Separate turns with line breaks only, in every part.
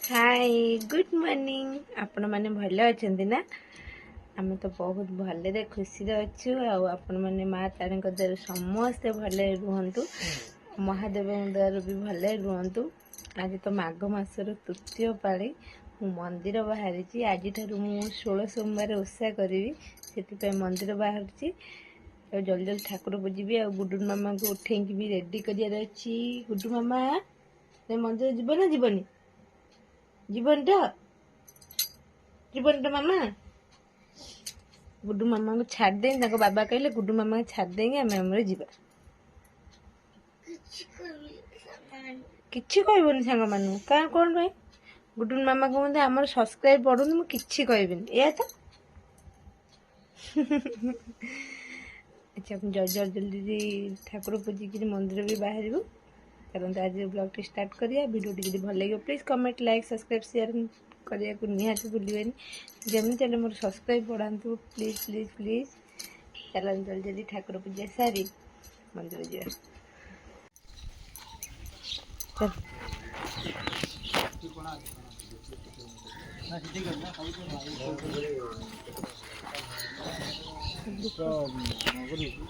Hi good morning आपण मैंने भल अच्छा ना आम तो बहुत भले खुशी अच्छु आपण मैंने माँ तारी द्वारा समस्ते भले रुहतु महादेव द्वारा भी भले रुहतु। आज तो माघ मासर तृतीय पाली मु मंदिर बाहरी आज मु 16 सोमवार ओषा करी से मंदिर बाहर जल्दी जल्दी ठाकुर को जी आ गुडू मामा को उठे भी रेडी कर गुडू मामा मंदिर जीव ना जीवनी जीवन मामा गुड्डू मामा को छाड़ देंगे बाबा कहले गुड्डू मामा को छाड़ देंगे आम आम जीवा किछि कहबनी सांग मानू क्या कौन भाई गुड्डू मामा कहते आम सब्सक्राइब बढ़ुन मुझे कहबी या तो अच्छा जल्दी जल्दी ठाकुर पूजिक मंदिर भी बाहर चलते आज ब्लॉग टी स्टार्ट करिया वीडियो टी भल लगे please comment like subscribe share करने को निहाती भूलें जमी चले मोर सब्सक्राइब बढ़ातु प्लीज प्लीज प्लीज। चल जल्दी जल्दी ठाकुर पूजा सारी मंदिर जा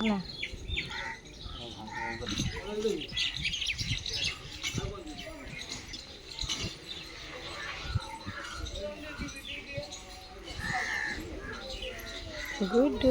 ना गुड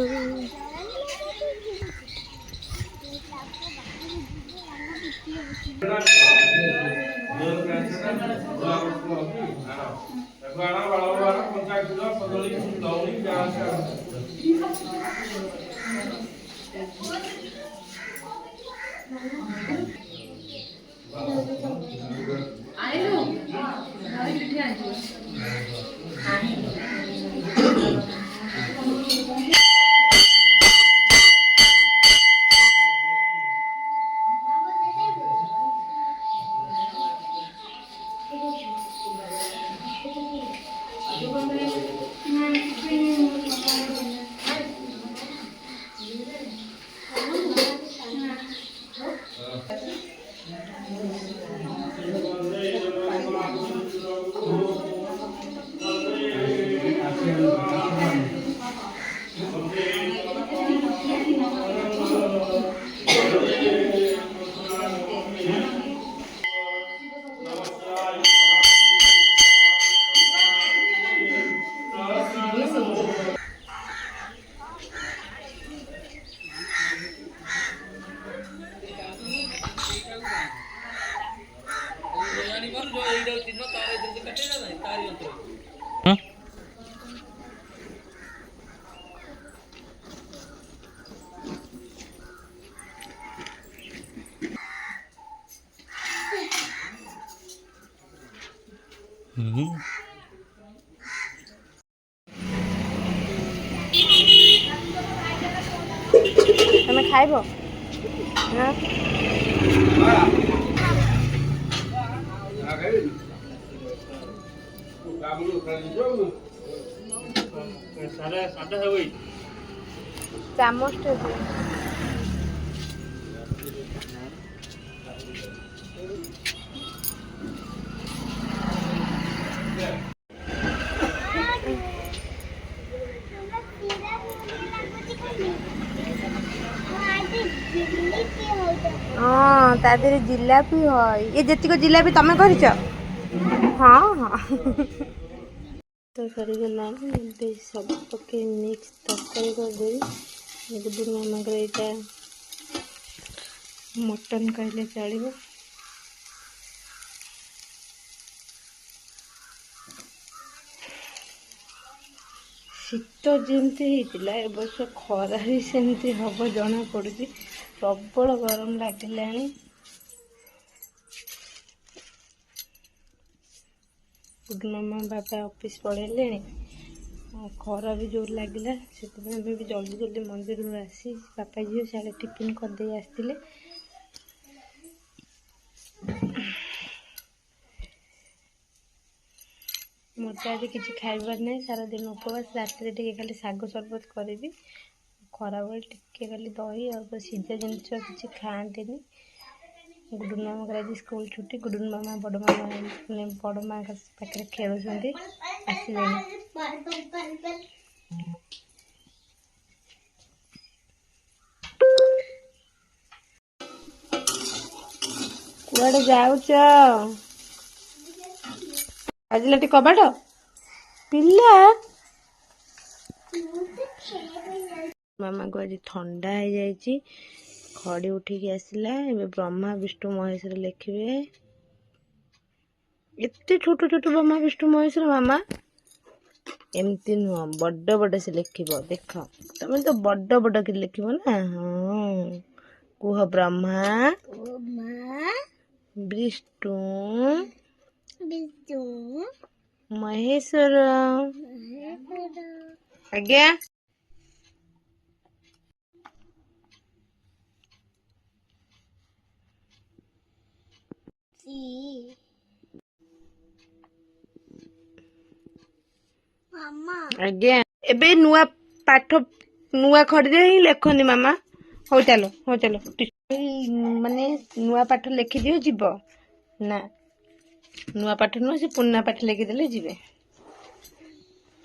तुम खाइब ना चामच हाँ तादे जिलापी है ये जी जिलापी तुम कर हाँ हाँ तो सरीगला सब पके मिक्स तरकारी करदेवी गुड्डू मामा यहाँ मटन कहले चलो शीत जमती होता ए वर्ष खरा भी सेमती हम जना पड़ी प्रबल गरम लगे गुड्डू मामा बाबा ऑफिस पढ़े खरा भी जोर लगे से भी जल्दी जल्दी मंदिर आसी बापा झील साढ़े टिफिन करदे आसते मत आज किसी खाइबार नहीं सारा दिन उपवास रात खाली शाग सरबत करी खरा बेल टे खाली दही और सीधा जिन किसी खाते गुडुन मामा आज स्कूल छुट्टी। गुडुन मामा बड़ मामा बड़ माँ पाखे खेलुंट आसले कुआडे जाऊच आज लाटी कबाट पिला मामा को आज ठंडा हो जाए खड़ी उठिकी आसला ए ब्रह्मा विष्णु महेश्वर लिखे एते छोट छोट ब्रह्मा विष्णु महेश्वर मामा एमती नुह बड़ बड़ से लिख देख तुम तो बड़ बड़ कि लिख ना। हाँ कुह ब्रह्मा विष्णु महेश्वर आज्ञा आज्ञा एबे नुआ पाठ नुआ खड़ी ही लेखनी मामा हो चलो माने नुआ पाठ लिखि दियो जीव ना नुआ पाठ नुआ से पुना पाठ लिखिदेले जीवे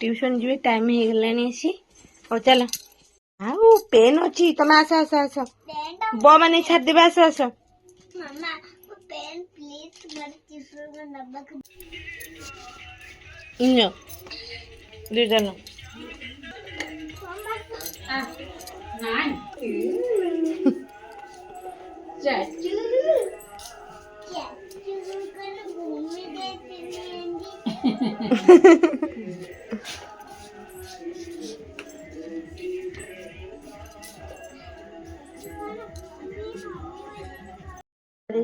ट्यूशन जीवे टाइम हो गलानी आसी हो चलो आउ पेन अच्छी तुम आस आस आस ब माने छाड़ देबे आस आस मामा पेन प्लीज मत टिश्यू नबक इनो दे जानो नाइन चाचू कर घूमने देते नहीं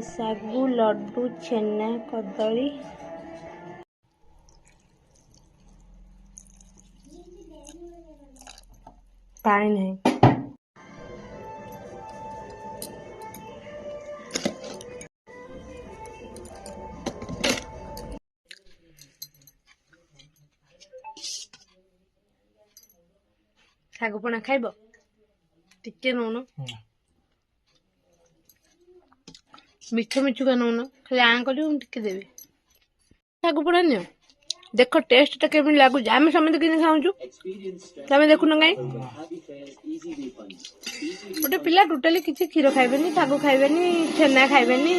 सागु लड्डू छेना कदली पानी नहीं सागुपणा खाइब टिके नौन मिठ मिठू का नौन खाली आँ कर टिके देवी सागुपणा नियो देख टेस्ट टा केमी लगुच आम समझ कि खाऊँ तमें देखुन कहीं गोटे पिला टोटाली किसी क्षीर खाइबेनी सागु खाइबेनी छेना खाइबेनी